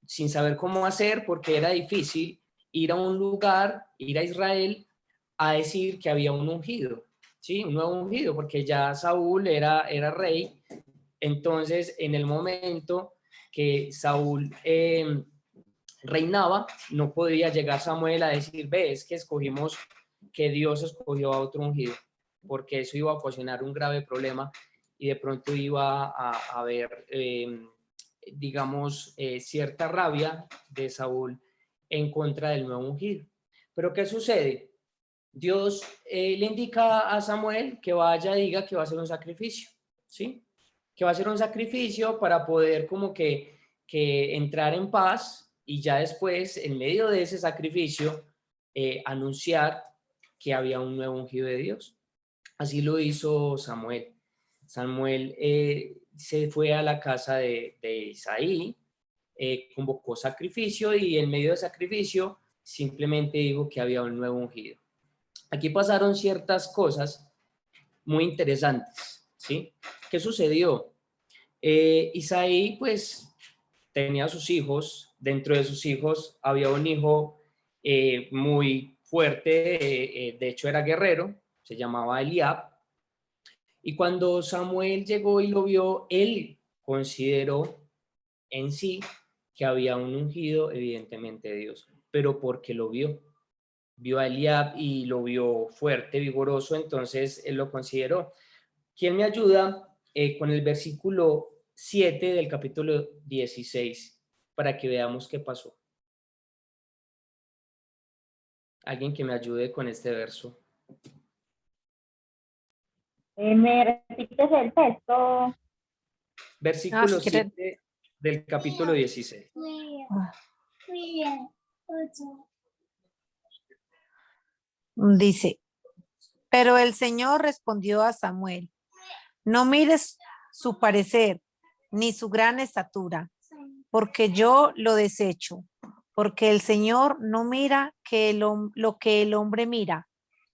sin saber cómo hacer, porque era difícil ir a un lugar, ir a Israel, a decir que había un ungido, ¿sí? Un nuevo ungido, porque ya Saúl era rey. Entonces, en el momento que Saúl reinaba, no podía llegar Samuel a decir, ve, es que escogimos, que Dios escogió a otro ungido, porque eso iba a ocasionar un grave problema y de pronto iba a haber, digamos, cierta rabia de Saúl en contra del nuevo ungido. Pero ¿qué sucede? Dios le indica a Samuel que vaya y diga que va a hacer un sacrificio, ¿sí? Que va a hacer un sacrificio para poder como que entrar en paz y ya después, en medio de ese sacrificio, anunciar que había un nuevo ungido de Dios. Así lo hizo Samuel. Samuel se fue a la casa de Isaí, convocó sacrificio y en medio de sacrificio simplemente dijo que había un nuevo ungido. Aquí pasaron ciertas cosas muy interesantes, ¿sí? ¿Qué sucedió? Isaí, pues, tenía sus hijos. Dentro de sus hijos había un hijo muy fuerte, de hecho era guerrero, se llamaba Eliab. Y cuando Samuel llegó y lo vio, él consideró en sí que había un ungido, evidentemente de Dios, pero porque lo vio. Vio a Eliab y lo vio fuerte, vigoroso, entonces él lo consideró. ¿Quién me ayuda con el versículo 7 del capítulo 16 para que veamos qué pasó? Alguien que me ayude con este verso. ¿Me repites el texto? Versículo si quiere. 7 del capítulo 16. Dice, pero el Señor respondió a Samuel, no mires su parecer ni su gran estatura, porque yo lo desecho, porque el Señor no mira lo que el hombre mira.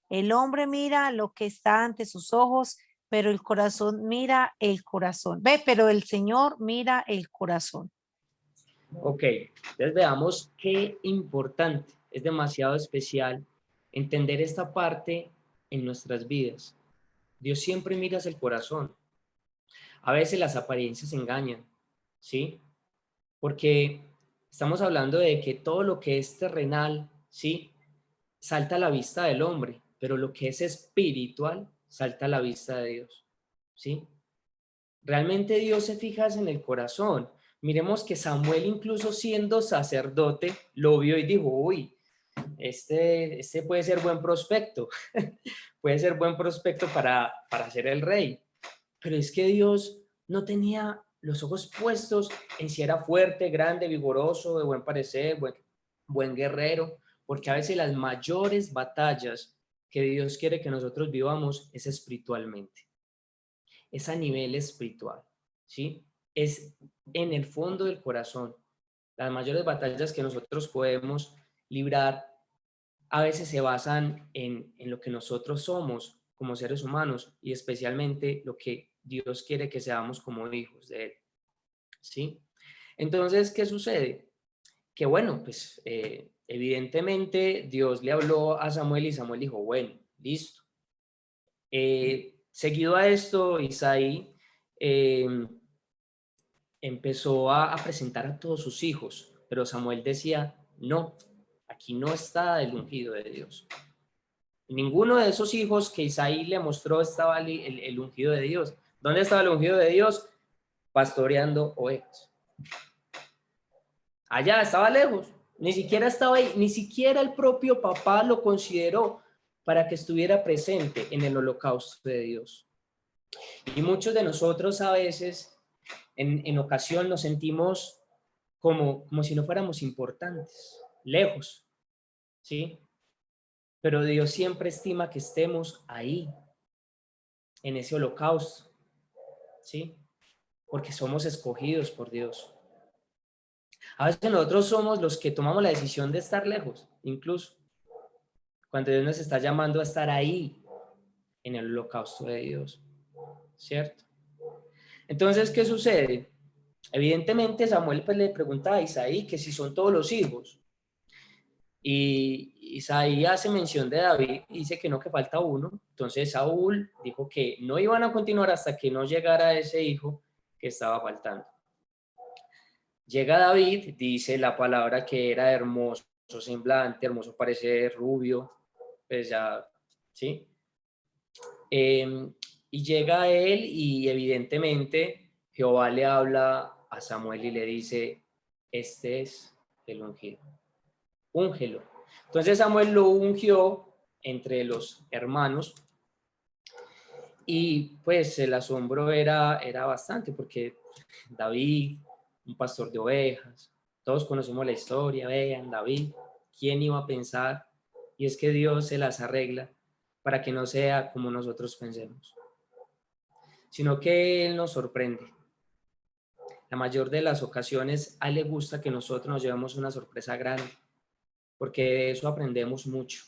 El hombre mira lo que está ante sus ojos, pero el corazón mira el corazón. Pero el Señor mira el corazón. Ok, entonces veamos qué importante, es demasiado especial entender esta parte en nuestras vidas. Dios siempre mira hacia el corazón. A veces las apariencias engañan, ¿sí? Porque estamos hablando de que todo lo que es terrenal, ¿sí? Salta a la vista del hombre, pero lo que es espiritual salta a la vista de Dios, ¿sí? Realmente Dios se fija en el corazón. Miremos que Samuel, incluso siendo sacerdote, lo vio y dijo, uy, este puede ser buen prospecto, puede ser buen prospecto para ser el rey. Pero es que Dios no tenía los ojos puestos en si era fuerte, grande, vigoroso, de buen parecer, buen guerrero, porque a veces las mayores batallas que Dios quiere que nosotros vivamos es espiritualmente, es a nivel espiritual, ¿sí? Es en el fondo del corazón. Las mayores batallas que nosotros podemos librar a veces se basan en lo que nosotros somos como seres humanos y especialmente lo que Dios quiere que seamos como hijos de Él, ¿sí? Entonces, ¿qué sucede? Que bueno, pues evidentemente Dios le habló a Samuel y Samuel dijo, bueno, listo. Seguido a esto, Isaí empezó a presentar a todos sus hijos, pero Samuel decía, no, aquí no está el ungido de Dios. Ninguno de esos hijos que Isaí le mostró estaba el ungido de Dios. ¿Dónde estaba el ungido de Dios? Pastoreando ovejas. Allá estaba lejos, ni siquiera estaba ahí, ni siquiera el propio papá lo consideró para que estuviera presente en el holocausto de Dios. Y muchos de nosotros a veces, en ocasión, nos sentimos como si no fuéramos importantes, lejos, ¿sí? Pero Dios siempre estima que estemos ahí, en ese holocausto, ¿sí? Porque somos escogidos por Dios. A veces nosotros somos los que tomamos la decisión de estar lejos, incluso cuando Dios nos está llamando a estar ahí, en el holocausto de Dios, ¿cierto? Entonces, ¿qué sucede? Evidentemente Samuel pues le pregunta a Isaí que si son todos los hijos. Y Isaí hace mención de David y dice que no, que falta uno. Entonces Saúl dijo que no iban a continuar hasta que no llegara ese hijo que estaba faltando. Llega David, dice la palabra que era hermoso semblante, hermoso parecer, rubio, pues ya, ¿sí? Y llega él y evidentemente Jehová le habla a Samuel y le dice, este es el ungido, úngelo. Entonces Samuel lo ungió entre los hermanos y pues el asombro era bastante porque David, un pastor de ovejas, todos conocemos la historia, vean, David, ¿quién iba a pensar? Y es que Dios se las arregla para que no sea como nosotros pensemos, sino que Él nos sorprende. La mayor de las ocasiones a Él le gusta que nosotros nos llevemos una sorpresa grande, porque de eso aprendemos mucho.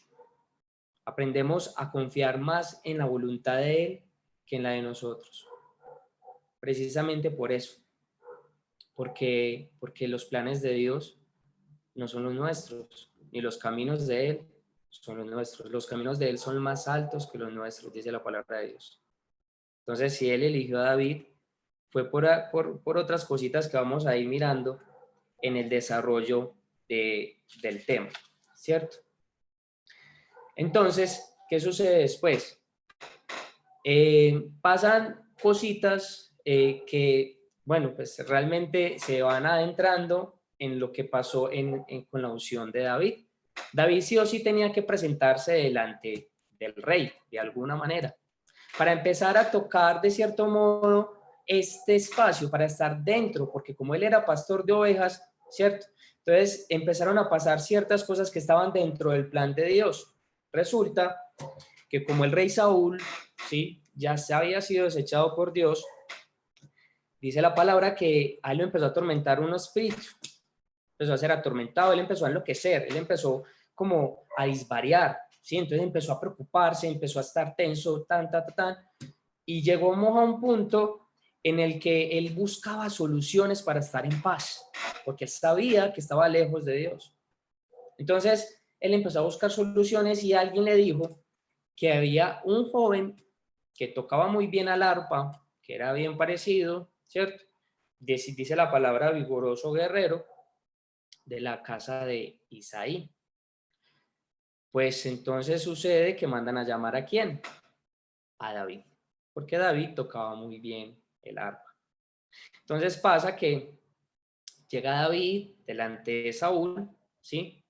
Aprendemos a confiar más en la voluntad de Él que en la de nosotros. Precisamente por eso, porque los planes de Dios no son los nuestros, ni los caminos de Él son los nuestros. Los caminos de Él son más altos que los nuestros, dice la palabra de Dios. Entonces, si Él eligió a David, fue por otras cositas que vamos a ir mirando en el desarrollo del tema, ¿cierto? Entonces, ¿qué sucede después? Pasan cositas que, bueno, pues realmente se van adentrando en lo que pasó con la unción de David. David sí o sí tenía que presentarse delante del rey, de alguna manera, para empezar a tocar de cierto modo este espacio, para estar dentro, porque como él era pastor de ovejas, ¿cierto? Entonces empezaron a pasar ciertas cosas que estaban dentro del plan de Dios. Resulta que como el rey Saúl, ¿sí?, ya se había sido desechado por Dios, dice la palabra que a él lo empezó a atormentar un espíritu, empezó a ser atormentado, él empezó a enloquecer, él empezó como a disvariar, ¿sí? Entonces empezó a preocuparse, empezó a estar tenso, y llegamos a un punto en el que él buscaba soluciones para estar en paz, porque él sabía que estaba lejos de Dios. Entonces él empezó a buscar soluciones y alguien le dijo que había un joven que tocaba muy bien al arpa, que era bien parecido, ¿cierto? Dice la palabra vigoroso guerrero, de la casa de Isaí. Pues entonces sucede que mandan a llamar ¿a quién? A David, porque David tocaba muy bien el arpa. Entonces pasa que llega David delante de Saúl, ¿sí?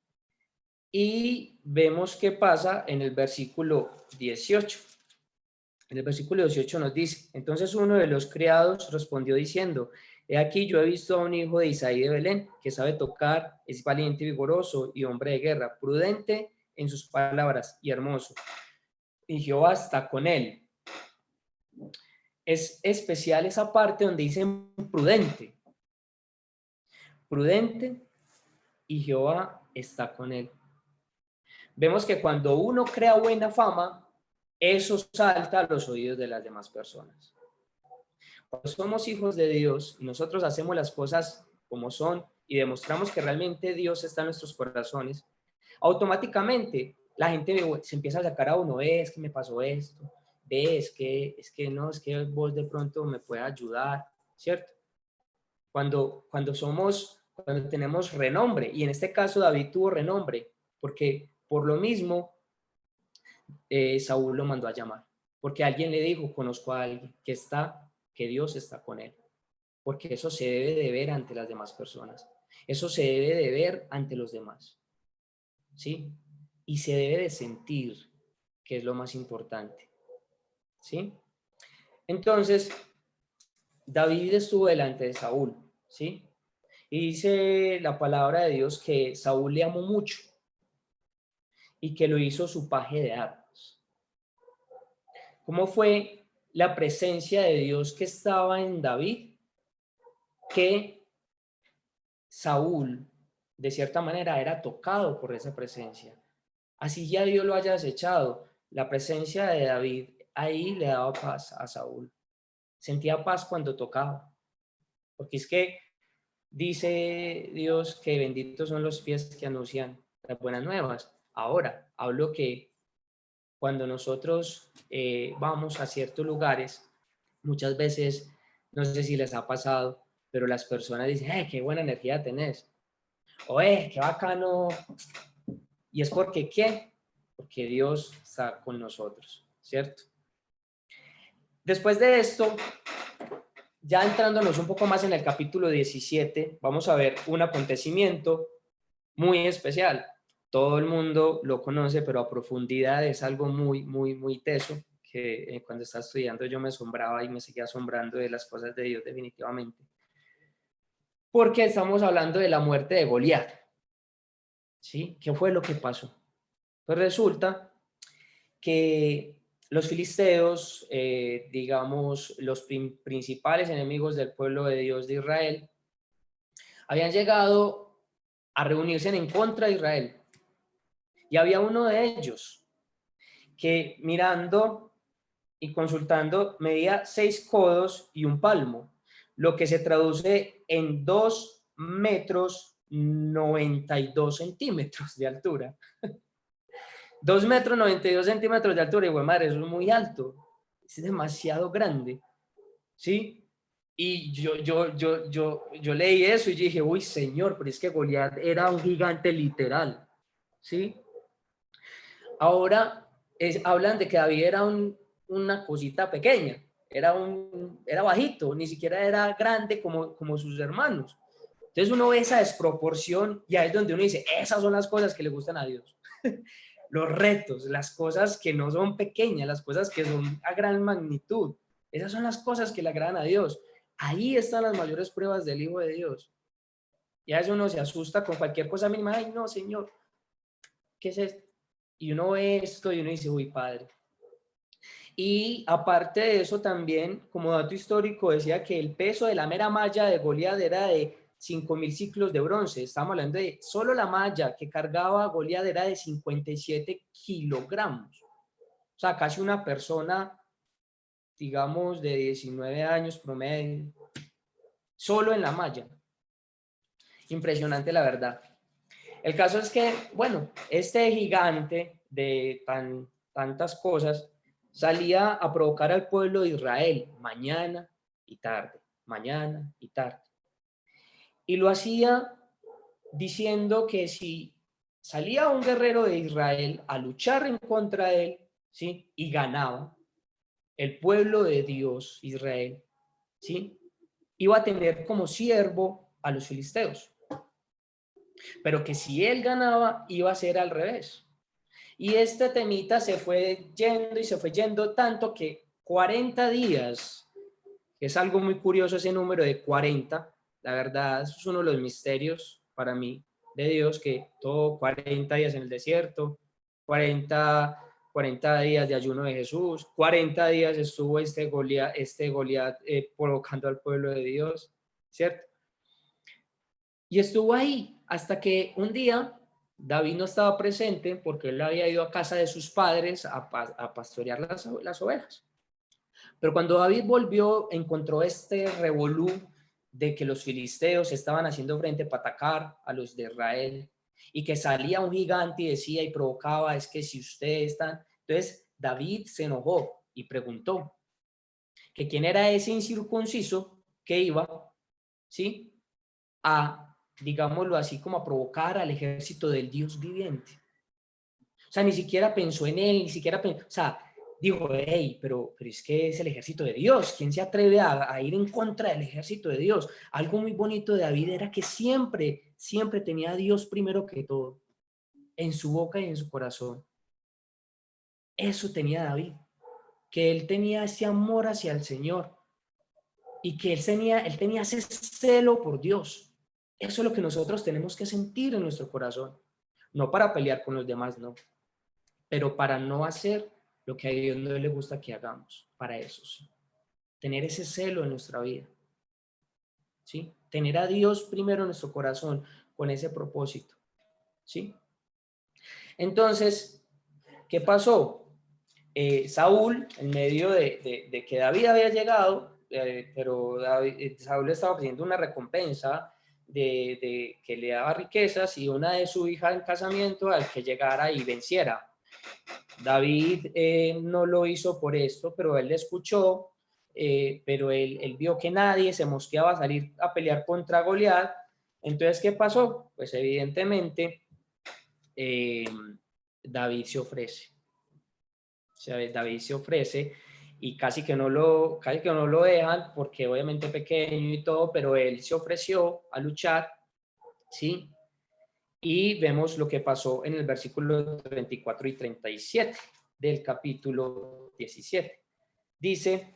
Y vemos qué pasa en el versículo 18. En el versículo 18 nos dice, entonces uno de los criados respondió diciendo, he aquí yo he visto a un hijo de Isaí de Belén, que sabe tocar, es valiente y vigoroso y hombre de guerra, prudente en sus palabras y hermoso. Y Jehová está con él. Es especial esa parte donde dicen prudente. Prudente y Jehová está con él. Vemos que cuando uno crea buena fama, eso salta a los oídos de las demás personas. Cuando somos hijos de Dios y nosotros hacemos las cosas como son y demostramos que realmente Dios está en nuestros corazones, automáticamente la gente se empieza a sacar a uno, es que me pasó esto, es que no, es que vos de pronto me puede ayudar, ¿cierto? Cuando tenemos renombre, y en este caso David tuvo renombre, porque por lo mismo Saúl lo mandó a llamar, porque alguien le dijo, conozco a alguien que Dios está con él, porque eso se debe de ver ante las demás personas, eso se debe de ver ante los demás, ¿sí? Y se debe de sentir, que es lo más importante, ¿sí? Entonces, David estuvo delante de Saúl, ¿sí? Y dice la palabra de Dios que Saúl le amó mucho y que lo hizo su paje de armas. ¿Cómo fue la presencia de Dios que estaba en David? Que Saúl, de cierta manera, era tocado por esa presencia. Así ya Dios lo haya desechado, la presencia de David ahí le daba paz a Saúl. Sentía paz cuando tocaba. Porque es que dice Dios que benditos son los pies que anuncian las buenas nuevas. Ahora, hablo que cuando nosotros vamos a ciertos lugares, muchas veces, no sé si les ha pasado, pero las personas dicen, qué buena energía tenés, o qué bacano, y es porque, ¿qué? Porque Dios está con nosotros, ¿cierto? Después de esto, ya entrándonos un poco más en el capítulo 17, vamos a ver un acontecimiento muy especial. Todo el mundo lo conoce, pero a profundidad es algo muy, muy, muy teso, que cuando estaba estudiando yo me asombraba y me seguía asombrando de las cosas de Dios definitivamente. Porque estamos hablando de la muerte de Goliat. ¿Sí? ¿Qué fue lo que pasó? Pues resulta que los filisteos, digamos, los principales enemigos del pueblo de Dios de Israel, habían llegado a reunirse en contra de Israel. Y había uno de ellos que mirando y consultando medía 6 codos y un palmo, lo que se traduce en 2 metros 92 centímetros de altura. 2 metros 92 centímetros de altura, y güey, madre, eso es muy alto, es demasiado grande, ¿sí? Y yo leí eso y dije, uy, señor, pero es que Goliat era un gigante literal, ¿sí? Ahora hablan de que David era una cosita pequeña, era bajito, ni siquiera era grande como sus hermanos. Entonces uno ve esa desproporción y ahí es donde uno dice, esas son las cosas que le gustan a Dios. Los retos, las cosas que no son pequeñas, las cosas que son a gran magnitud. Esas son las cosas que le agradan a Dios. Ahí están las mayores pruebas del Hijo de Dios. Y a veces uno se asusta con cualquier cosa mínima. Ay, no, Señor, ¿qué es esto? Y uno ve esto y uno dice, uy, Padre. Y aparte de eso también, como dato histórico, decía que el peso de la mera malla de Goliat era de 5.000 ciclos de bronce. Estamos hablando de solo la malla que cargaba Goliat era de 57 kilogramos. O sea, casi una persona, digamos, de 19 años promedio, solo en la malla. Impresionante, la verdad. El caso es que, bueno, este gigante de tantas cosas salía a provocar al pueblo de Israel mañana y tarde, mañana y tarde. Y lo hacía diciendo que si salía un guerrero de Israel a luchar en contra de él, ¿sí? Y ganaba, el pueblo de Dios, Israel, ¿sí? Iba a tener como siervo a los filisteos. Pero que si él ganaba, iba a ser al revés. Y este temita se fue yendo y se fue yendo tanto que 40 días, que es algo muy curioso ese número de 40, la verdad, eso es uno de los misterios para mí de Dios, que todo 40 días en el desierto, 40 días de ayuno de Jesús, 40 días estuvo este Goliat provocando al pueblo de Dios, ¿cierto? Y estuvo ahí hasta que un día David no estaba presente porque él había ido a casa de sus padres a pastorear las ovejas. Pero cuando David volvió, encontró este revolú de que los filisteos estaban haciendo frente para atacar a los de Israel y que salía un gigante y decía y provocaba, es que si ustedes están... Entonces David se enojó y preguntó que quién era ese incircunciso que iba, ¿sí?, a, digámoslo así, como a provocar al ejército del Dios viviente. O sea, ni siquiera pensó en él, ni siquiera pensó, o sea, dijo, hey, pero es que es el ejército de Dios. ¿Quién se atreve a ir en contra del ejército de Dios? Algo muy bonito de David era que siempre, siempre tenía a Dios primero que todo, en su boca y en su corazón. Eso tenía David, que él tenía ese amor hacia el Señor y que él tenía ese celo por Dios. Eso es lo que nosotros tenemos que sentir en nuestro corazón. No para pelear con los demás, no. Pero para no hacer lo que a Dios no le gusta que hagamos. Para eso, sí. Tener ese celo en nuestra vida. ¿Sí? Tener a Dios primero en nuestro corazón con ese propósito. ¿Sí? Entonces, ¿qué pasó? Saúl, en medio de que David había llegado, pero Saúl estaba pidiendo una recompensa que le daba riquezas y una de su hija en casamiento al que llegara y venciera. David no lo hizo por esto, pero él le escuchó, pero él vio que nadie se mosqueaba a salir a pelear contra Goliat. Entonces, ¿qué pasó? Pues evidentemente David se ofrece. O sea, David se ofrece y casi que no lo dejan porque obviamente pequeño y todo, pero él se ofreció a luchar, ¿sí? Y vemos lo que pasó en el versículo 34 y 37 del capítulo 17. Dice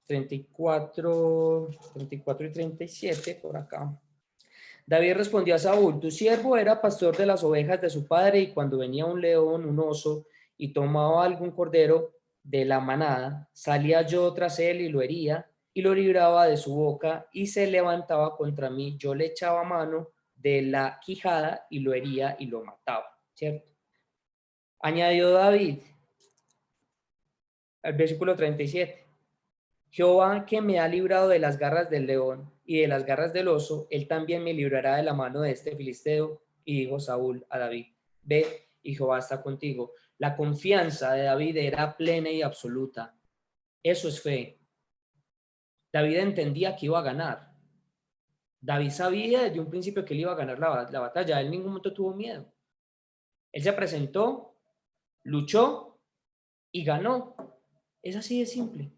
34 y 37 por acá. David respondió a Saúl: tu siervo era pastor de las ovejas de su padre, y cuando venía un león, un oso, y tomaba algún cordero de la manada, salía yo tras él y lo hería, y lo libraba de su boca, y se levantaba contra mí. Yo le echaba mano de la quijada y lo hería y lo mataba, ¿cierto? Añadió David al versículo 37. Jehová, que me ha librado de las garras del león y de las garras del oso, él también me librará de la mano de este filisteo. Y dijo Saúl a David: ve, y Jehová está contigo. La confianza de David era plena y absoluta. Eso es fe. David entendía que iba a ganar. David sabía desde un principio que él iba a ganar la batalla. Él en ningún momento tuvo miedo. Él se presentó, luchó y ganó. Es así de simple.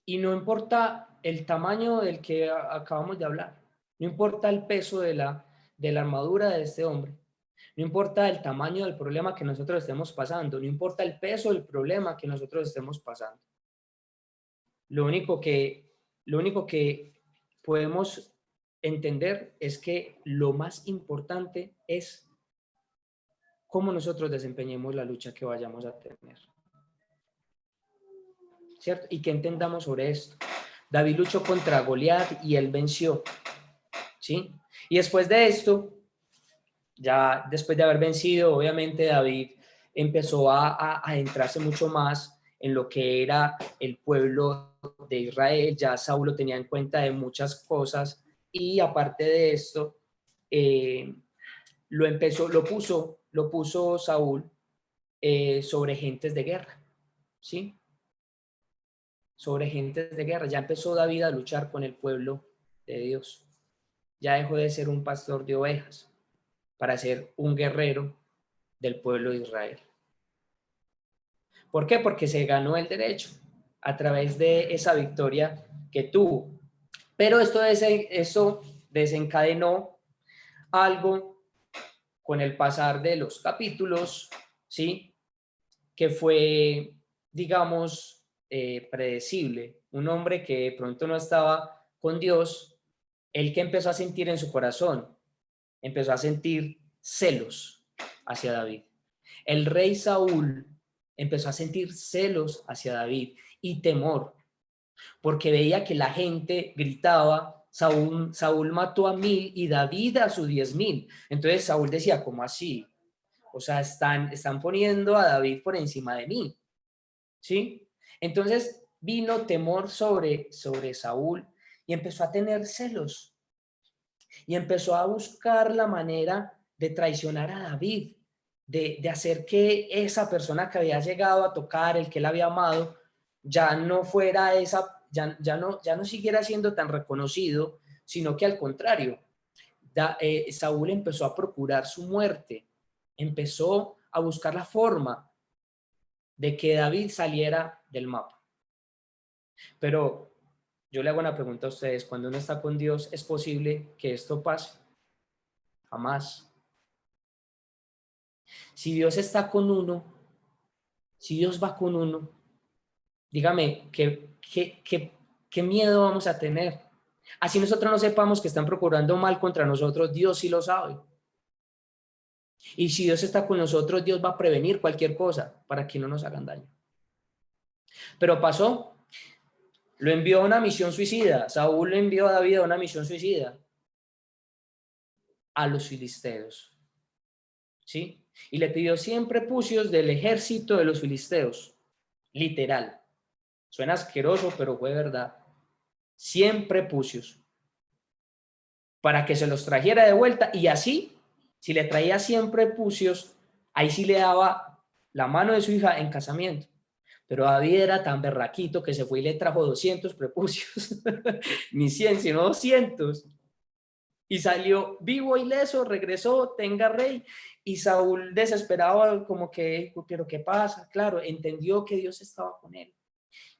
Y no importa el tamaño del que acabamos de hablar, no importa el peso de la armadura de este hombre, no importa el tamaño del problema que nosotros estemos pasando, no importa el peso del problema que nosotros estemos pasando. Lo único que podemos entender es que lo más importante es cómo nosotros desempeñemos la lucha que vayamos a tener. ¿Cierto? Y que entendamos sobre esto. David luchó contra Goliat y él venció, ¿sí? Y después de esto, ya después de haber vencido, obviamente David empezó a adentrarse mucho más en lo que era el pueblo de Israel. Ya Saúl lo tenía en cuenta de muchas cosas y aparte de esto, lo puso Saúl sobre gentes de guerra, ¿sí? Sobre gentes de guerra. Ya empezó David a luchar con el pueblo de Dios. Ya dejó de ser un pastor de ovejas para ser un guerrero del pueblo de Israel. ¿Por qué? Porque se ganó el derecho a través de esa victoria que tuvo. Pero esto desencadenó algo con el pasar de los capítulos, ¿sí? Que fue, digamos, predecible. Un hombre que de pronto no estaba con Dios, él que empezó a sentir en su corazón, empezó a sentir celos hacia David. El rey Saúl empezó a sentir celos hacia David y temor, porque veía que la gente gritaba: Saúl mató a 1000 y David a sus 10,000. Entonces Saúl decía: ¿cómo así? O sea, están poniendo a David por encima de mí, ¿sí? Entonces vino temor sobre Saúl y empezó a tener celos y empezó a buscar la manera de traicionar a David, de hacer que esa persona que había llegado a tocar, el que él había amado, ya no fuera ya no siguiera siendo tan reconocido, sino que al contrario, Saúl empezó a procurar su muerte, empezó a buscar la forma de que David saliera del mapa. Pero yo le hago una pregunta a ustedes: cuando uno está con Dios, ¿es posible que esto pase? Jamás. Si Dios está con uno, si Dios va con uno, dígame, ¿qué miedo vamos a tener? Así nosotros no sepamos que están procurando mal contra nosotros, Dios sí lo sabe. Y si Dios está con nosotros, Dios va a prevenir cualquier cosa para que no nos hagan daño. Pero pasó, lo envió a una misión suicida. Saúl le envió a David a una misión suicida a los filisteos, ¿sí? Y le pidió 100 prepucios del ejército de los filisteos, literal. Suena asqueroso, pero fue verdad. 100 prepucios para que se los trajera de vuelta, y así, si le traía 100 prepucios, ahí sí le daba la mano de su hija en casamiento. Pero David era tan berraquito que se fue y le trajo 200 prepucios, ni 100, sino 200. Y salió vivo, ileso, regresó, tenga rey. Y Saúl desesperado, como que, pero ¿qué pasa? Claro, entendió que Dios estaba con él.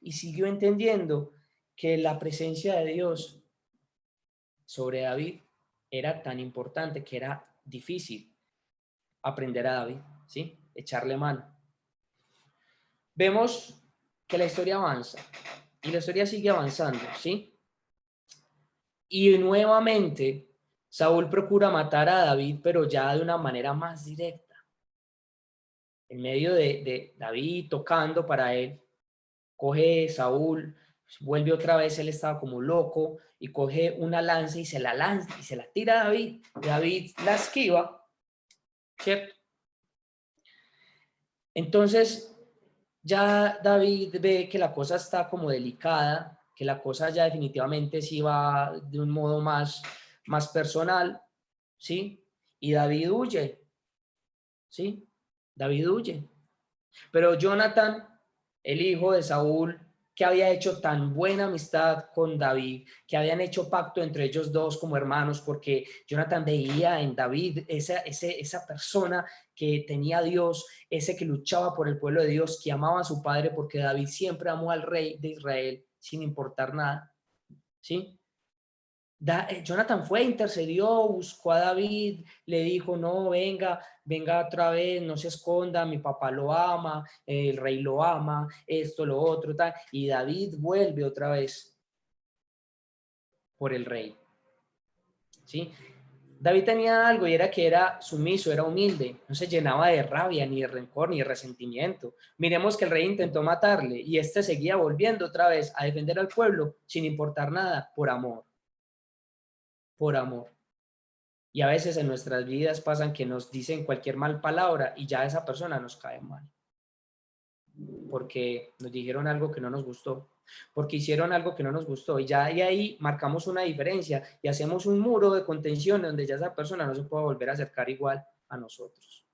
Y siguió entendiendo que la presencia de Dios sobre David era tan importante que era difícil aprender a David, ¿sí? Echarle mano. Vemos que la historia avanza y la historia sigue avanzando, ¿sí? Y nuevamente Saúl procura matar a David, pero ya de una manera más directa. En medio de David tocando para él, coge Saúl, vuelve otra vez, él estaba como loco, y coge una lanza y se la lanza y se la tira a David. David la esquiva, ¿cierto? Entonces ya David ve que la cosa está como delicada, que la cosa ya definitivamente sí va de un modo más personal, ¿sí? Y David huye, ¿sí? David huye. Pero Jonathan, el hijo de Saúl, que había hecho tan buena amistad con David, que habían hecho pacto entre ellos dos como hermanos, porque Jonathan veía en David esa persona que tenía a Dios, ese que luchaba por el pueblo de Dios, que amaba a su padre, porque David siempre amó al rey de Israel sin importar nada, ¿sí? Jonathan fue, intercedió, buscó a David, le dijo, no, venga otra vez, no se esconda, mi papá lo ama, el rey lo ama, esto, lo otro, tal. Y David vuelve otra vez por el rey, ¿sí? David tenía algo y era que era sumiso, era humilde, no se llenaba de rabia, ni de rencor, ni de resentimiento. Miremos que el rey intentó matarle y este seguía volviendo otra vez a defender al pueblo sin importar nada, por amor. Por amor. Y a veces en nuestras vidas pasan que nos dicen cualquier mal palabra y ya esa persona nos cae mal. Porque nos dijeron algo que no nos gustó, porque hicieron algo que no nos gustó, y ya ahí marcamos una diferencia y hacemos un muro de contención donde ya esa persona no se puede volver a acercar igual a nosotros.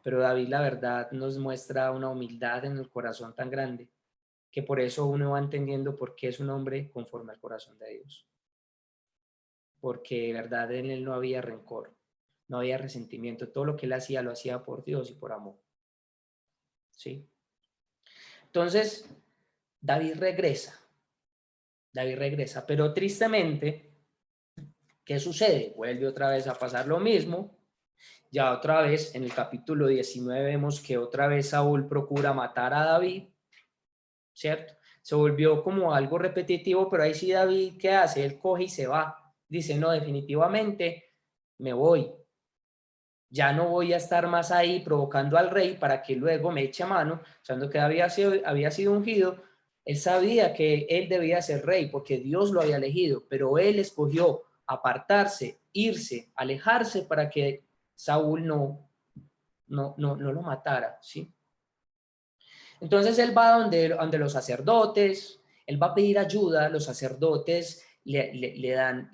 Pero David, la verdad, nos muestra una humildad en el corazón tan grande que por eso uno va entendiendo por qué es un hombre conforme al corazón de Dios. Porque de verdad en él no había rencor, no había resentimiento, todo lo que él hacía lo hacía por Dios y por amor. ¿Sí? Entonces, David regresa, pero tristemente, ¿qué sucede? Vuelve otra vez a pasar lo mismo, ya otra vez en el capítulo 19 vemos que otra vez Saúl procura matar a David, ¿cierto? Se volvió como algo repetitivo, pero ahí sí David, ¿qué hace? Él coge y se va. Dice, no, definitivamente me voy. Ya no voy a estar más ahí provocando al rey para que luego me eche a mano, sabiendo que había sido ungido. Él sabía que él debía ser rey porque Dios lo había elegido, pero él escogió apartarse, irse, alejarse para que Saúl no lo matara, ¿sí? Entonces él va donde los sacerdotes, él va a pedir ayuda, los sacerdotes le dan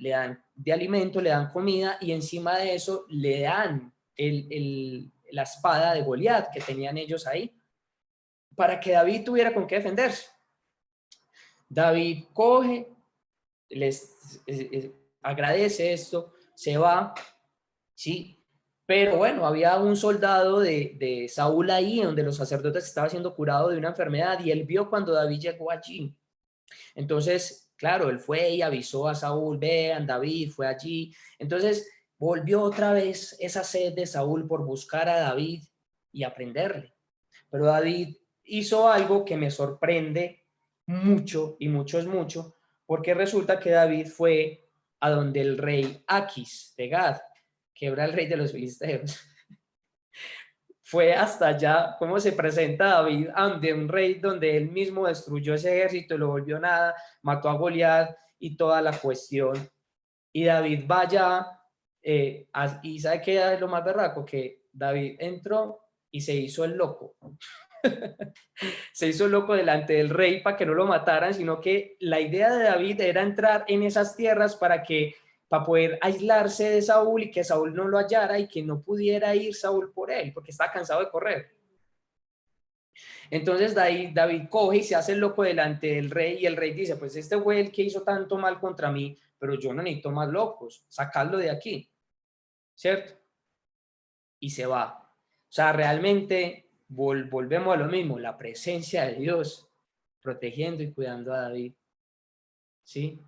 de alimento, le dan comida y encima de eso le dan la espada de Goliat que tenían ellos ahí para que David tuviera con qué defenderse. David coge, les agradece esto, se va, ¿sí? Pero bueno, había un soldado de Saúl ahí, donde los sacerdotes estaban siendo curados de una enfermedad, y él vio cuando David llegó allí. Entonces, claro, él fue y avisó a Saúl, vean, David fue allí. Entonces, volvió otra vez esa sed de Saúl por buscar a David y aprenderle. Pero David hizo algo que me sorprende mucho, y mucho es mucho, porque resulta que David fue a donde el rey Aquis de Gad, que era el rey de los filisteos. Fue hasta allá, cómo se presenta David ante un rey donde él mismo destruyó ese ejército, lo volvió nada, mató a Goliat y toda la cuestión. Y David va allá, y ¿sabe qué es lo más berraco? Que David entró y se hizo el loco. Se hizo loco delante del rey para que no lo mataran, sino que la idea de David era entrar en esas tierras para poder aislarse de Saúl y que Saúl no lo hallara y que no pudiera ir Saúl por él, porque estaba cansado de correr. Entonces David coge y se hace loco delante del rey y el rey dice, pues este fue el que hizo tanto mal contra mí, pero yo no necesito más locos, sacadlo de aquí, ¿cierto? Y se va. O sea, realmente volvemos a lo mismo, la presencia de Dios protegiendo y cuidando a David, ¿sí?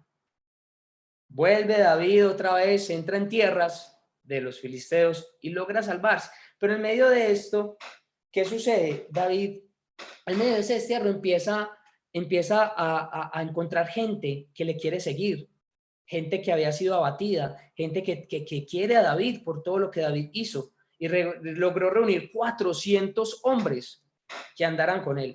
Vuelve David otra vez, entra en tierras de los filisteos y logra salvarse. Pero en medio de esto, ¿qué sucede? David, en medio de ese destierro, empieza a encontrar gente que le quiere seguir, gente que había sido abatida, gente que quiere a David por todo lo que David hizo. Y logró reunir 400 hombres que andaran con él.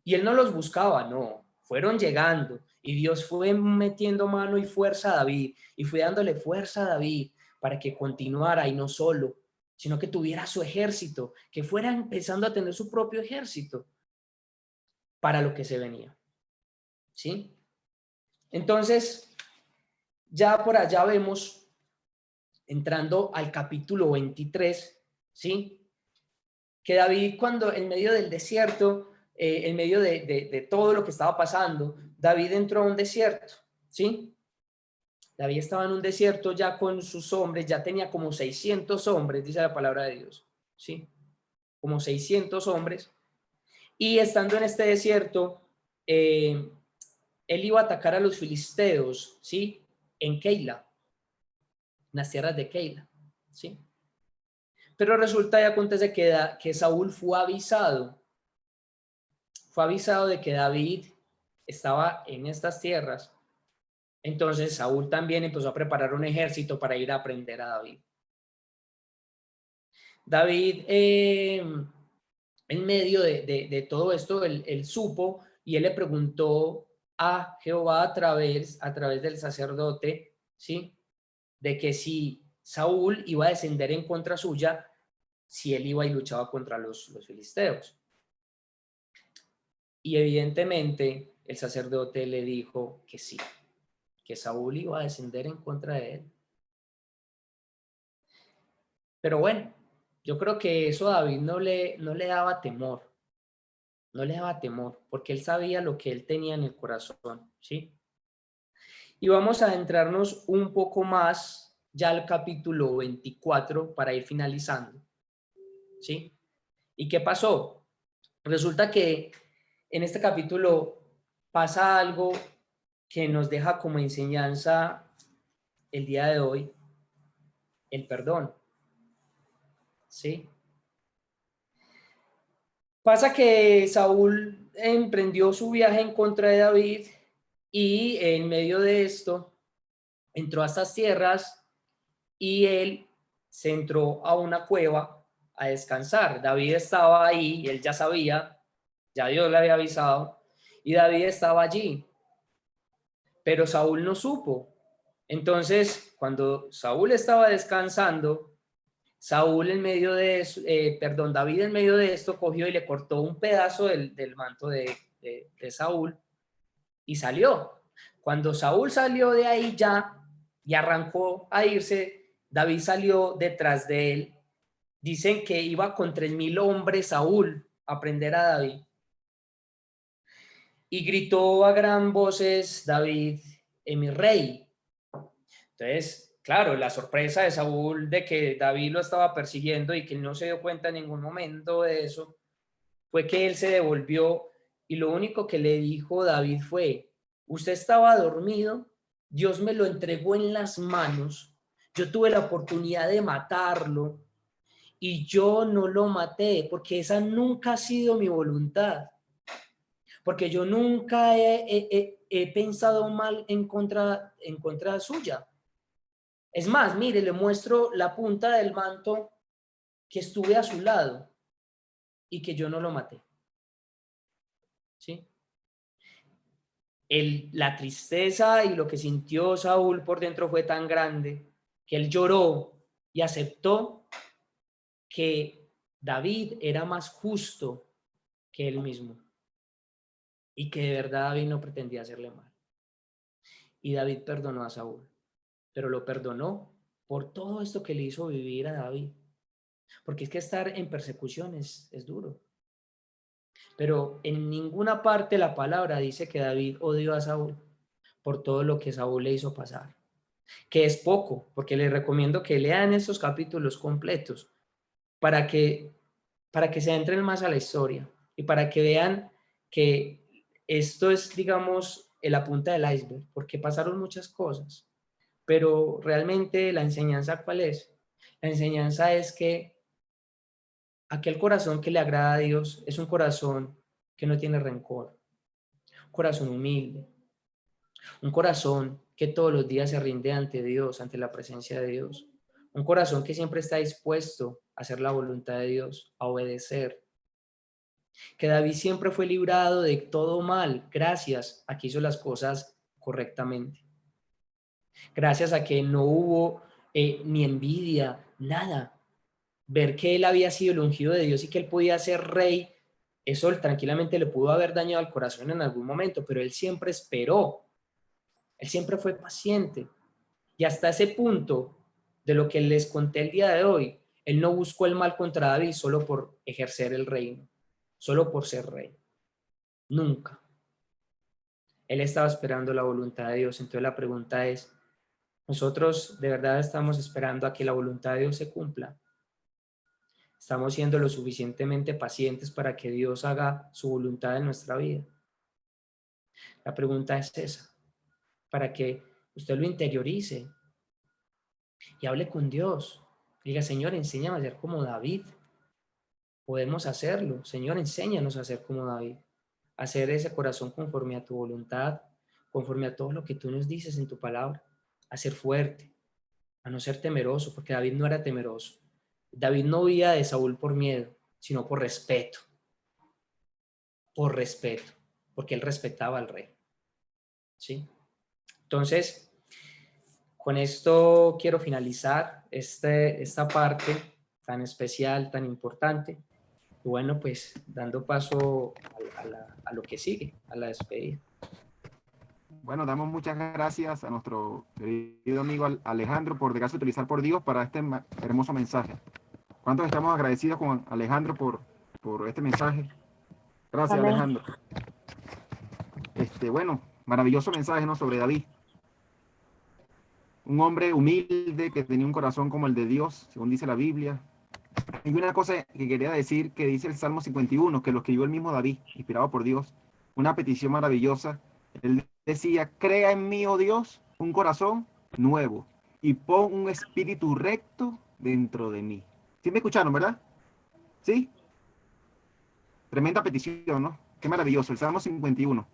Y él no los buscaba, no, fueron llegando. Y Dios fue metiendo mano y fuerza a David, y fue dándole fuerza a David para que continuara, y no solo, sino que tuviera su ejército, que fuera empezando a tener su propio ejército para lo que se venía. ¿Sí? Entonces, ya por allá vemos, entrando al capítulo 23, ¿sí? Que David, cuando en medio del desierto, en medio de todo lo que estaba pasando, David entró a un desierto, ¿sí? David estaba en un desierto ya con sus hombres, ya tenía como 600 hombres, dice la palabra de Dios, ¿sí? Como 600 hombres. Y estando en este desierto, él iba a atacar a los filisteos, ¿sí? En Keila, en las tierras de Keila, ¿sí? Pero resulta y acontece que Saúl fue avisado de que David estaba en estas tierras. Entonces Saúl también empezó a preparar un ejército para ir a prender a David. David, en medio de todo esto, él supo y él le preguntó a Jehová a través del sacerdote, ¿sí? De que si Saúl iba a descender en contra suya, si él iba y luchaba contra los filisteos. Y evidentemente el sacerdote le dijo que sí, que Saúl iba a descender en contra de él. Pero bueno, yo creo que eso a David no le daba temor, porque él sabía lo que él tenía en el corazón, ¿sí? Y vamos a adentrarnos un poco más ya al capítulo 24 para ir finalizando, ¿sí? ¿Y qué pasó? Resulta que en este capítulo pasa algo que nos deja como enseñanza el día de hoy, el perdón, ¿sí? Pasa que Saúl emprendió su viaje en contra de David y en medio de esto entró a estas tierras y él se entró a una cueva a descansar. David estaba ahí, él ya sabía, ya Dios le había avisado, y David estaba allí, pero Saúl no supo. Entonces, cuando Saúl estaba descansando, David en medio de esto cogió y le cortó un pedazo del manto de Saúl y salió. Cuando Saúl salió de ahí ya y arrancó a irse, David salió detrás de él. Dicen que iba con 3,000 hombres Saúl a prender a David. Y gritó a gran voces David, mi rey. Entonces, claro, la sorpresa de Saúl de que David lo estaba persiguiendo y que no se dio cuenta en ningún momento de eso, fue que él se devolvió y lo único que le dijo David fue, usted estaba dormido, Dios me lo entregó en las manos, yo tuve la oportunidad de matarlo y yo no lo maté porque esa nunca ha sido mi voluntad, porque yo nunca he pensado mal en contra suya. Es más, mire, le muestro la punta del manto que estuve a su lado y que yo no lo maté. ¿Sí? La tristeza y lo que sintió Saúl por dentro fue tan grande que él lloró y aceptó que David era más justo que él mismo, y que de verdad David no pretendía hacerle mal. Y David perdonó a Saúl, pero lo perdonó por todo esto que le hizo vivir a David. Porque es que estar en persecución es duro. Pero en ninguna parte la palabra dice que David odió a Saúl por todo lo que Saúl le hizo pasar. Que es poco, porque les recomiendo que lean estos capítulos completos para que se entren más a la historia y para que vean que esto es, digamos, la punta del iceberg, porque pasaron muchas cosas. Pero realmente la enseñanza, ¿cuál es? La enseñanza es que aquel corazón que le agrada a Dios es un corazón que no tiene rencor, un corazón humilde, un corazón que todos los días se rinde ante Dios, ante la presencia de Dios, un corazón que siempre está dispuesto a hacer la voluntad de Dios, a obedecer. Que David siempre fue librado de todo mal gracias a que hizo las cosas correctamente. Gracias a que no hubo ni envidia, nada. Ver que él había sido el ungido de Dios y que él podía ser rey, eso tranquilamente le pudo haber dañado al corazón en algún momento, pero él siempre esperó, él siempre fue paciente. Y hasta ese punto de lo que les conté el día de hoy, él no buscó el mal contra David solo por ejercer el reino, solo por ser rey. Nunca. Él estaba esperando la voluntad de Dios. Entonces la pregunta es, ¿nosotros de verdad estamos esperando a que la voluntad de Dios se cumpla? ¿Estamos siendo lo suficientemente pacientes para que Dios haga su voluntad en nuestra vida? La pregunta es esa, para que usted lo interiorice y hable con Dios. Diga, Señor, enséñame a ser como David. Podemos hacerlo. Señor, enséñanos a ser como David. Hacer ese corazón conforme a tu voluntad, conforme a todo lo que tú nos dices en tu palabra. A ser fuerte, a no ser temeroso, porque David no era temeroso. David no huía de Saúl por miedo, sino por respeto, porque él respetaba al rey. ¿Sí? Entonces, con esto quiero finalizar esta parte tan especial, tan importante. Y bueno, pues dando paso a lo que sigue, a la despedida. Bueno, damos muchas gracias a nuestro querido amigo Alejandro por dejarse utilizar por Dios para este hermoso mensaje. ¿Cuántos estamos agradecidos con Alejandro por este mensaje? Gracias, Amén. Alejandro. Bueno, maravilloso mensaje, ¿no? Sobre David. Un hombre humilde que tenía un corazón como el de Dios, según dice la Biblia. Y una cosa que quería decir, que dice el Salmo 51, que lo escribió el mismo David, inspirado por Dios. Una petición maravillosa. Él decía, crea en mí, oh Dios, un corazón nuevo y pon un espíritu recto dentro de mí. ¿Sí me escucharon, verdad? ¿Sí? Tremenda petición, ¿no? Qué maravilloso, el Salmo 51.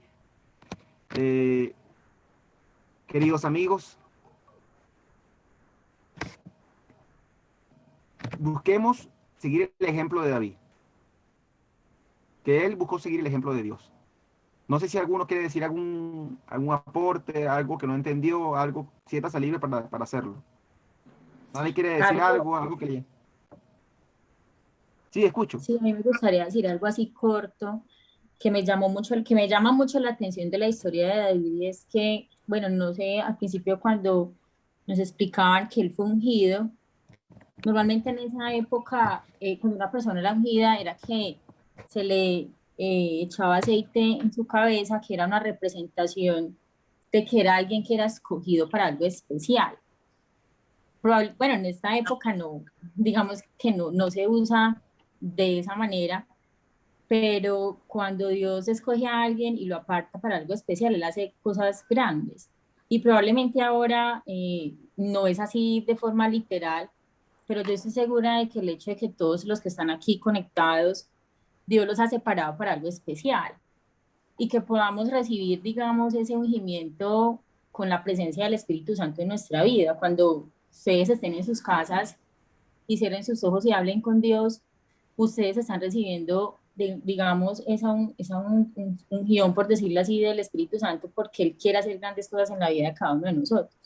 Queridos amigos, busquemos seguir el ejemplo de David, que él buscó seguir el ejemplo de Dios. No sé si alguno quiere decir algún aporte, algo que no entendió, algo, siéntase libre para hacerlo. ¿Nadie quiere decir algo que... Sí, escucho. Sí, a mí me gustaría decir algo así corto que me llama mucho la atención de la historia de David, y es que, bueno, no sé, al principio cuando nos explicaban que él fue ungido, normalmente en esa época, cuando una persona era ungida, era que se le echaba aceite en su cabeza, que era una representación de que era alguien que era escogido para algo especial. Bueno, en esta época no, digamos que no se usa de esa manera, pero cuando Dios escoge a alguien y lo aparta para algo especial, Él hace cosas grandes. Y probablemente ahora no es así de forma literal, pero yo estoy segura de que el hecho de que todos los que están aquí conectados, Dios los ha separado para algo especial y que podamos recibir, digamos, ese ungimiento con la presencia del Espíritu Santo en nuestra vida. Cuando ustedes estén en sus casas y cierren sus ojos y hablen con Dios, ustedes están recibiendo, digamos, un guión, por decirlo así, del Espíritu Santo, porque Él quiere hacer grandes cosas en la vida de cada uno de nosotros.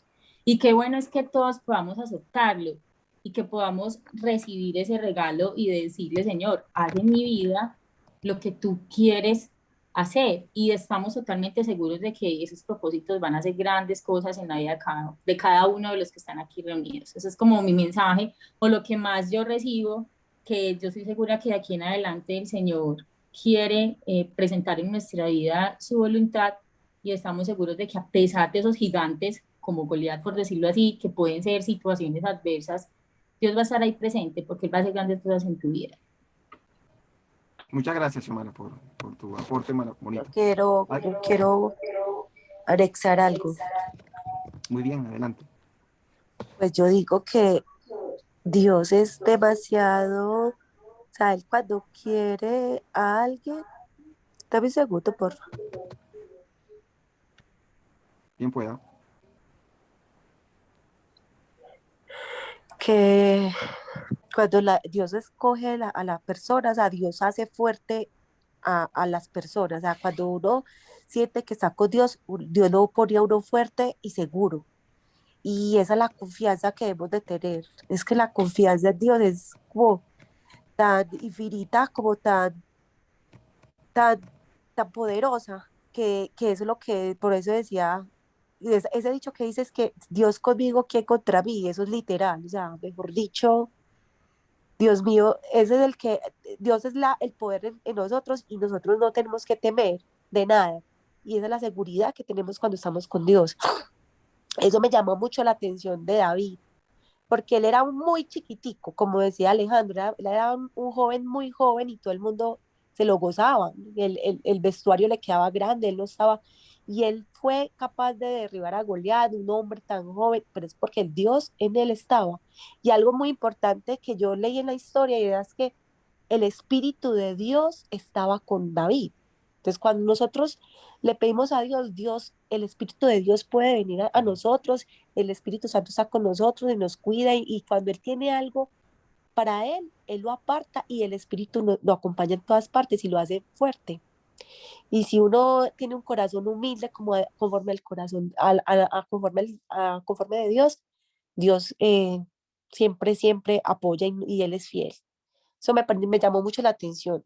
Y qué bueno es que todos podamos aceptarlo y que podamos recibir ese regalo y decirle, Señor, haz en mi vida lo que tú quieres hacer, y estamos totalmente seguros de que esos propósitos van a hacer grandes cosas en la vida de cada uno de los que están aquí reunidos. Ese es como mi mensaje, o lo que más yo recibo, que yo estoy segura que de aquí en adelante el Señor quiere presentar en nuestra vida su voluntad, y estamos seguros de que a pesar de esos gigantes, como Goliat, por decirlo así, que pueden ser situaciones adversas, Dios va a estar ahí presente porque Él va a hacer grandes cosas en tu vida. Muchas gracias, Xiomara, por tu aporte bonito. Quiero anexar algo. Muy bien, adelante. Pues yo digo que Dios es demasiado, o sea, Él cuando quiere a alguien, dame un segundo, por favor. Bien pueda. Que cuando Dios escoge a la persona, o sea, Dios hace fuerte a las personas, o sea, cuando uno siente que está con Dios, Dios lo pone a uno fuerte y seguro. Y esa es la confianza que debemos de tener. Es que la confianza en Dios es como tan infinita, como tan, tan poderosa, que eso es lo que, por eso decía, ese dicho que dices que Dios conmigo, ¿quién contra mí? Eso es literal, o sea, mejor dicho, Dios mío, ese es el que, Dios es el poder en nosotros y nosotros no tenemos que temer de nada. Y esa es la seguridad que tenemos cuando estamos con Dios. Eso me llamó mucho la atención de David, porque él era muy chiquitico, como decía Alejandro, él era un joven muy joven y todo el mundo se lo gozaba, el vestuario le quedaba grande, él no estaba, y él fue capaz de derribar a Goliat, un hombre tan joven, pero es porque el Dios en él estaba. Y algo muy importante que yo leí en la historia y es que el Espíritu de Dios estaba con David. Entonces, cuando nosotros le pedimos a Dios, el Espíritu de Dios puede venir a nosotros, el Espíritu Santo está con nosotros y nos cuida y cuando Él tiene algo para Él lo aparta y el Espíritu lo acompaña en todas partes y lo hace fuerte. Y si uno tiene un corazón humilde conforme al corazón, conforme de Dios, Dios siempre, siempre apoya y Él es fiel. Eso me llamó mucho la atención.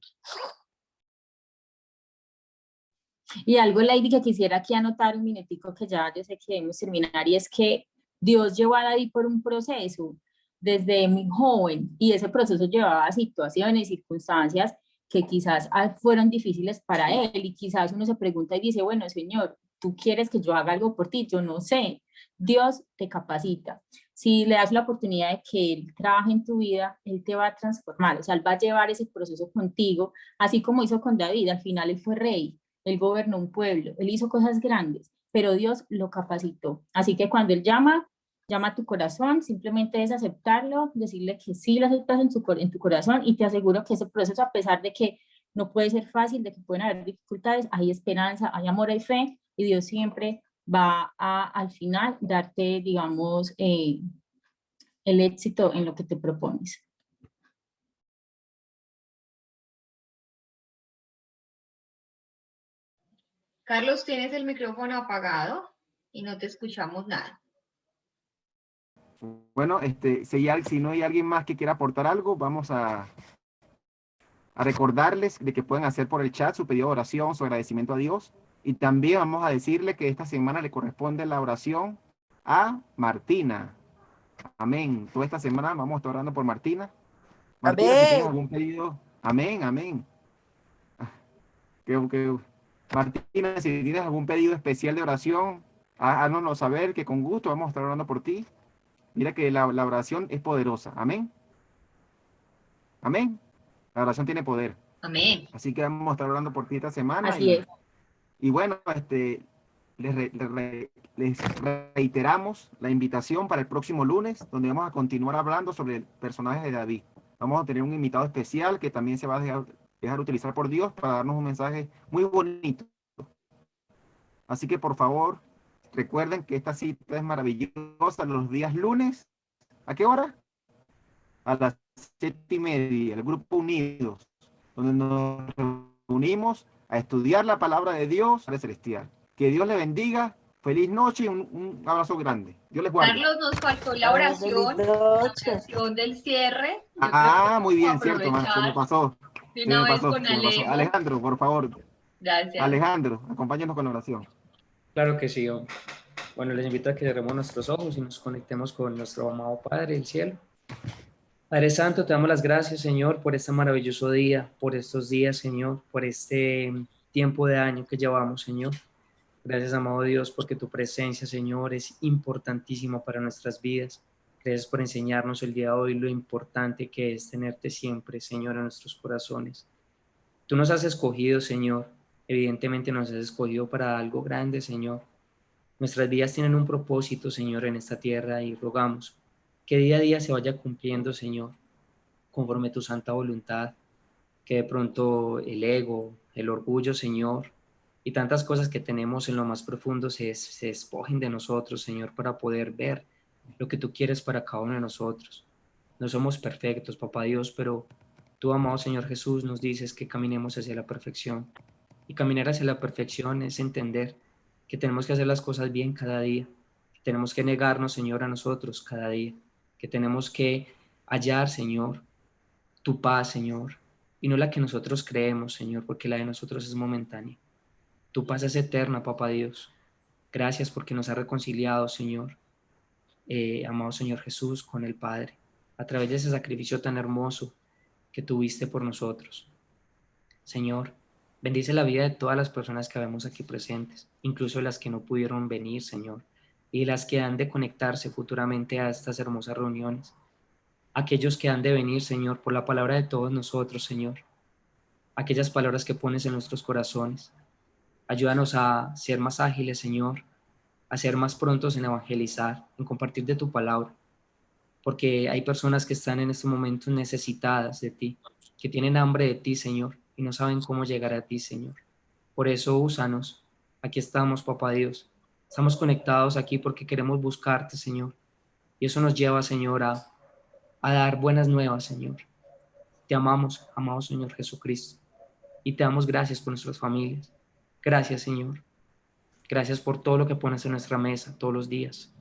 Y algo, Lady, que quisiera aquí anotar un minutico, que ya yo sé que debemos terminar, y es que Dios llevó a David por un proceso desde muy joven, y ese proceso llevaba a situaciones, circunstancias que quizás fueron difíciles para él, y quizás uno se pregunta y dice, bueno, Señor, ¿tú quieres que yo haga algo por ti? Yo no sé. Dios te capacita. Si le das la oportunidad de que Él trabaje en tu vida, Él te va a transformar, o sea, Él va a llevar ese proceso contigo, así como hizo con David. Al final Él fue rey, Él gobernó un pueblo, Él hizo cosas grandes, pero Dios lo capacitó. Así que cuando Él llama a tu corazón, simplemente es aceptarlo, decirle que sí lo aceptas en tu corazón, y te aseguro que ese proceso, a pesar de que no puede ser fácil, de que pueden haber dificultades, hay esperanza, hay amor, hay fe, y Dios siempre va al final darte, digamos, el éxito en lo que te propones. Carlos, tienes el micrófono apagado y no te escuchamos nada. Bueno, si no hay alguien más que quiera aportar algo, vamos a recordarles de que pueden hacer por el chat su pedido de oración, su agradecimiento a Dios. Y también vamos a decirle que esta semana le corresponde la oración a Martina. Amén. Toda esta semana vamos a estar orando por Martina. Martina, si tienes algún pedido, amén, amén. Martina, si tienes algún pedido especial de oración, háganoslo saber, que con gusto vamos a estar orando por ti. Mira que la oración es poderosa. Amén. Amén. La oración tiene poder. Amén. Así que vamos a estar orando por ti esta semana. Así es. Y bueno, les reiteramos la invitación para el próximo lunes, donde vamos a continuar hablando sobre el personaje de David. Vamos a tener un invitado especial que también se va a dejar utilizar por Dios para darnos un mensaje muy bonito. Así que por favor, recuerden que esta cita es maravillosa los días lunes. ¿A qué hora? A las 7:30, el grupo Unidos, donde nos reunimos a estudiar la palabra de Dios celestial. Que Dios le bendiga. Feliz noche y un abrazo grande. Dios les guarde. Carlos, nos faltó la oración del cierre. Muy bien, cierto, se me pasó. De Se me una vez pasó, con se me pasó. Alejo. Alejandro, por favor. Gracias. Alejandro, acompáñanos con la oración. Claro que sí. Hombre. Bueno, les invito a que cerremos nuestros ojos y nos conectemos con nuestro amado Padre del cielo. Padre Santo, te damos las gracias, Señor, por este maravilloso día, por estos días, Señor, por este tiempo de año que llevamos, Señor. Gracias, amado Dios, porque tu presencia, Señor, es importantísima para nuestras vidas. Gracias por enseñarnos el día de hoy lo importante que es tenerte siempre, Señor, en nuestros corazones. Tú nos has escogido, Señor. Evidentemente nos has escogido para algo grande, Señor. Nuestras vidas tienen un propósito, Señor, en esta tierra y rogamos que día a día se vaya cumpliendo, Señor, conforme tu santa voluntad, que de pronto el ego, el orgullo, Señor, y tantas cosas que tenemos en lo más profundo se despojen de nosotros, Señor, para poder ver lo que tú quieres para cada uno de nosotros. No somos perfectos, Papá Dios, pero tú, amado Señor Jesús, nos dices que caminemos hacia la perfección. Y caminar hacia la perfección es entender que tenemos que hacer las cosas bien cada día, que tenemos que negarnos, Señor, a nosotros cada día, que tenemos que hallar, Señor, tu paz, Señor, y no la que nosotros creemos, Señor, porque la de nosotros es momentánea. Tu paz es eterna, Papá Dios. Gracias porque nos ha reconciliado, Señor, amado Señor Jesús, con el Padre, a través de ese sacrificio tan hermoso que tuviste por nosotros. Señor, bendice la vida de todas las personas que vemos aquí presentes, incluso las que no pudieron venir, Señor, y las que han de conectarse futuramente a estas hermosas reuniones. Aquellos que han de venir, Señor, por la palabra de todos nosotros, Señor. Aquellas palabras que pones en nuestros corazones. Ayúdanos a ser más ágiles, Señor, a ser más prontos en evangelizar, en compartir de tu palabra, porque hay personas que están en estos momentos necesitadas de ti, que tienen hambre de ti, Señor, y no saben cómo llegar a ti, Señor. Por eso úsanos. Aquí estamos, Papá Dios. Estamos conectados aquí porque queremos buscarte, Señor. Y eso nos lleva, Señor, a dar buenas nuevas, Señor. Te amamos, amado Señor Jesucristo. Y te damos gracias por nuestras familias. Gracias, Señor. Gracias por todo lo que pones en nuestra mesa todos los días.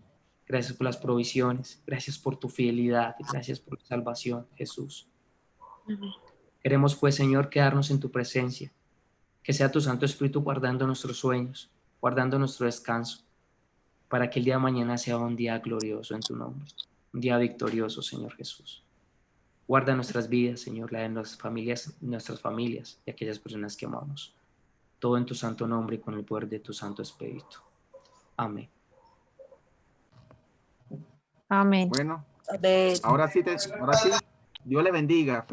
Gracias por las provisiones. Gracias por tu fidelidad. Gracias por tu salvación, Jesús. Queremos, pues, Señor, quedarnos en tu presencia. Que sea tu Santo Espíritu guardando nuestros sueños, guardando nuestro descanso, para que el día de mañana sea un día glorioso en tu nombre. Un día victorioso, Señor Jesús. Guarda nuestras vidas, Señor, la de nuestras familias y aquellas personas que amamos. Todo en tu santo nombre y con el poder de tu Santo Espíritu. Amén. Amén. Bueno, A ver. ahora sí, Dios le bendiga.